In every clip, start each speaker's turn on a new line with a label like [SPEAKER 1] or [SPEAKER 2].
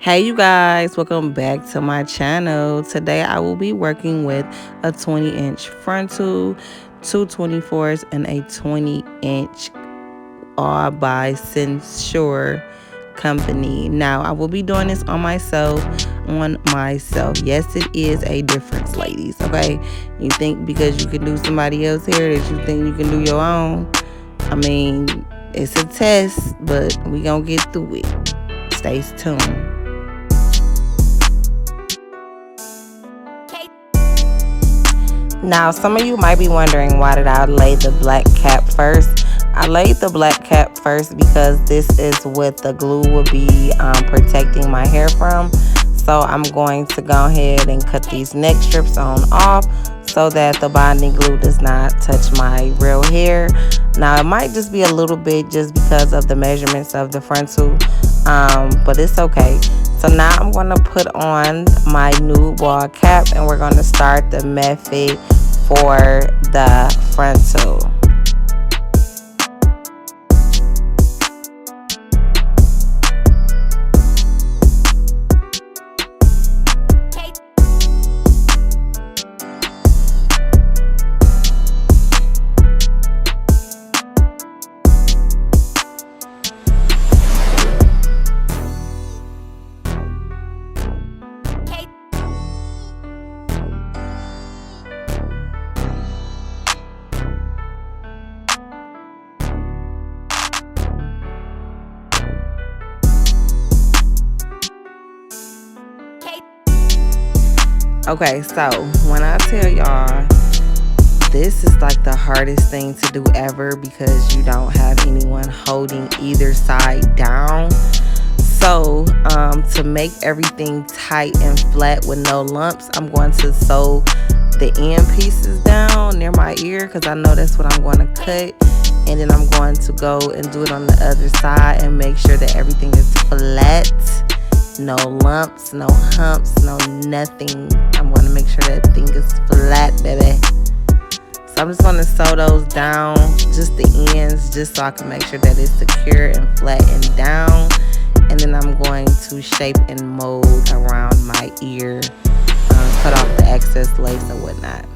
[SPEAKER 1] Hey you guys, welcome back to my channel. Today I will be working with a 20-inch frontal, two 24s, and a 20-inch all by Cynosure company. Now I will be doing this on myself. Yes, it is a difference, ladies. Okay, you think because you can do somebody else's hair that you think you can do your own? I mean, it's a test, but we gonna get through it. Stay tuned. Now, some of you might be wondering, why did I lay the black cap first? I laid the black cap first because this is what the glue will be protecting my hair from. So I'm going to go ahead and cut these neck strips on off so that the bonding glue does not touch my real hair. Now, it might just be a little bit just because of the measurements of the frontal, but it's okay. So now I'm going to put on my nude ball cap and we're going to start the method for the frontal. Okay, so when I tell y'all, this is like the hardest thing to do ever because you don't have anyone holding either side down. So to make everything tight and flat with no lumps, I'm going to sew the end pieces down near my ear because I know that's what I'm going to cut. And then I'm going to go and do it on the other side and make sure that everything is flat. No lumps, no humps, no nothing. I'm going to make sure that thing is flat, baby. So I'm just going to sew those down, just the ends, just so I can make sure that it's secure and flat and down. And then I'm going to shape and mold around my ear, cut off the excess lace and whatnot.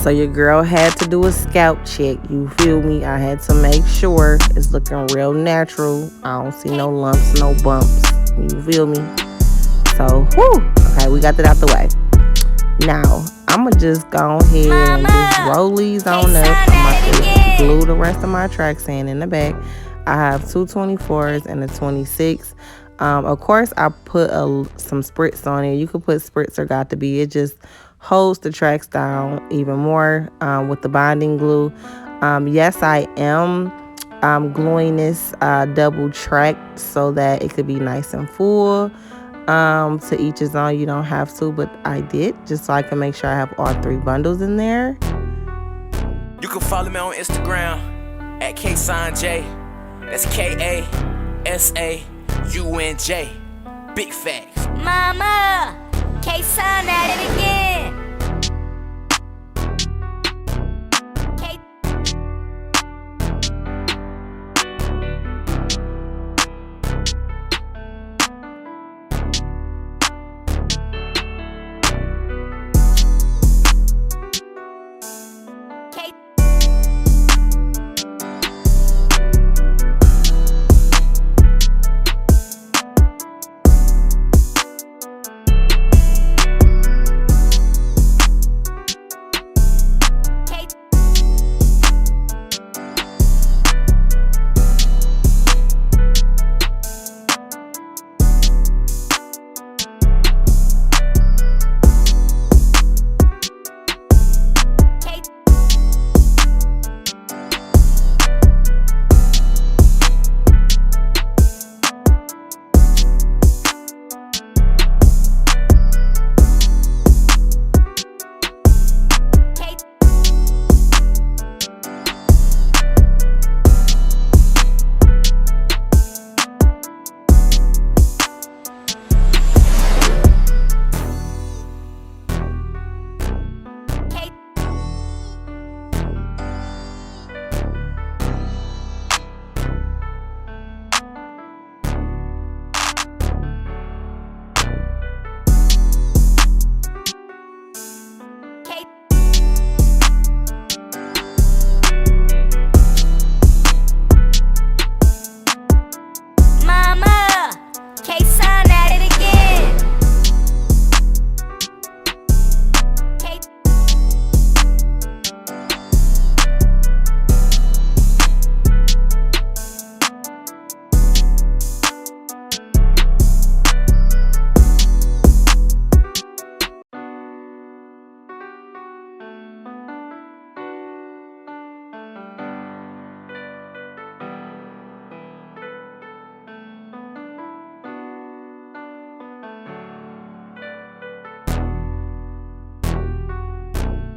[SPEAKER 1] So your girl had to do a scalp check, you feel me? I had to make sure it's looking real natural. I don't see no lumps, no bumps, you feel me? So, whew, okay, we got that out the way. Now, I'm going to just go ahead and just roll these on up. I'm about to glue the rest of my tracks in the back. I have two 24s and a 26. Of course, I put some spritz on it. You could put spritz or got to be. It just holds the tracks down even more with the bonding glue. Yes, I am gluing this double track so that it could be nice and full. To each his own, you don't have to, but I did just so I can make sure I have all three bundles in there.
[SPEAKER 2] You can follow me on Instagram at KaSaunJ. That's KaSaunJ. Big facts.
[SPEAKER 3] Mama, K-Sun at it again.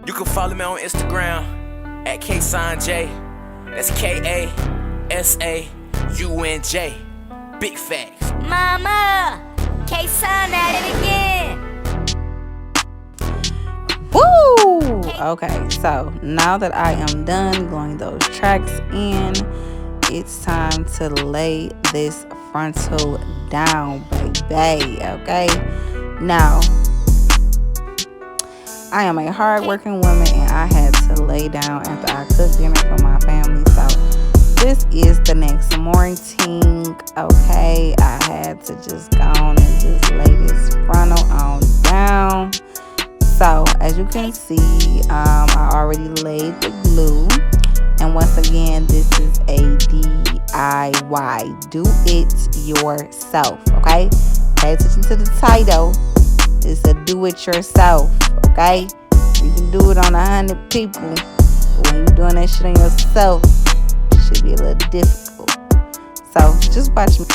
[SPEAKER 2] You can follow me on Instagram at KaSaunJ. That's KaSaunJ. Big facts.
[SPEAKER 3] Mama, KaSaun at it again.
[SPEAKER 1] Woo! Okay, so now that I am done gluing those tracks in, it's time to lay this frontal down, baby. Okay, now I am a hard-working woman, and I had to lay down after I cooked dinner for my family. So this is the next morning. Okay, I had to just go on and just lay this frontal on down. So as you can see, I already laid the glue, and once again, this is a DIY. Do it yourself. Okay, pay attention to the title. It's a do it yourself. Okay, you can do it on 100 people, but when you're doing that shit on yourself, it should be a little difficult. So just watch me.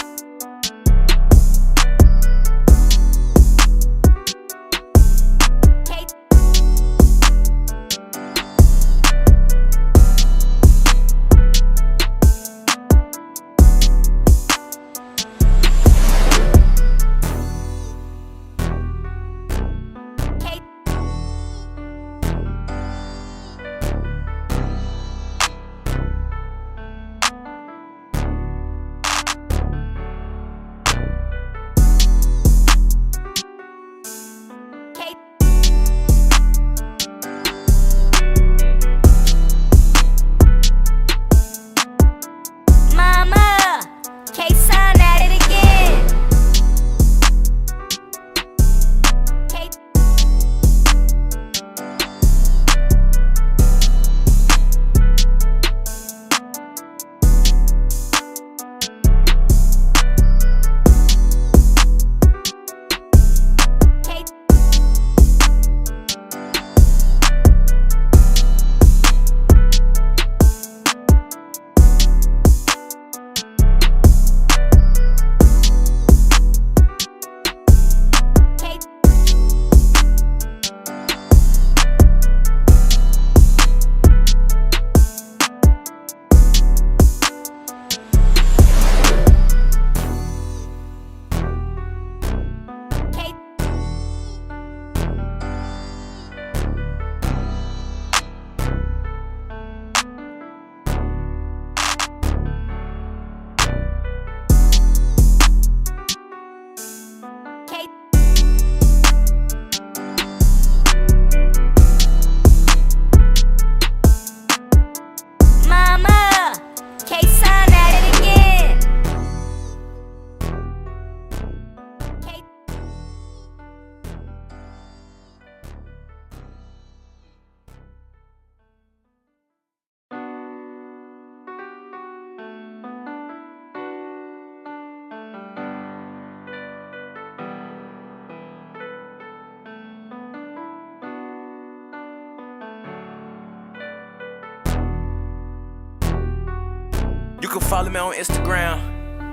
[SPEAKER 2] You can follow me on Instagram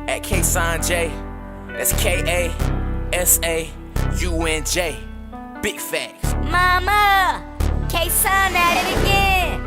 [SPEAKER 2] at KaSaunJ. That's KaSaunJ. Big facts.
[SPEAKER 3] Mama, KaSaun at it again.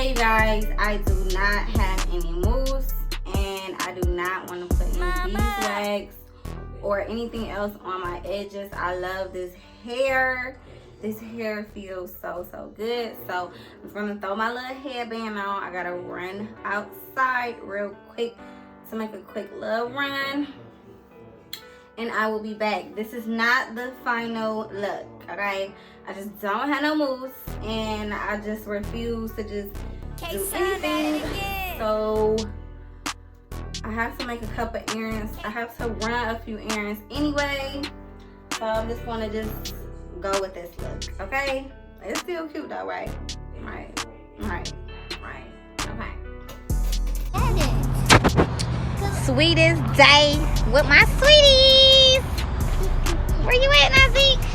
[SPEAKER 4] Hey you guys, I do not have any mousse and I do not want to put any beeswax or anything else on my edges. I love this hair. This hair feels so good. So I'm just gonna throw my little headband on. I gotta run outside real quick to make a quick little run. And I will be back. This is not the final look, okay? I just don't have no mousse and I just refuse to just do anything. So I have to make a couple errands. I have to run a few errands anyway. So I'm just gonna just go with this look, okay? It's still cute though, right? Right. Okay.
[SPEAKER 3] Sweetest day with my sweeties. Where you at, Nazik?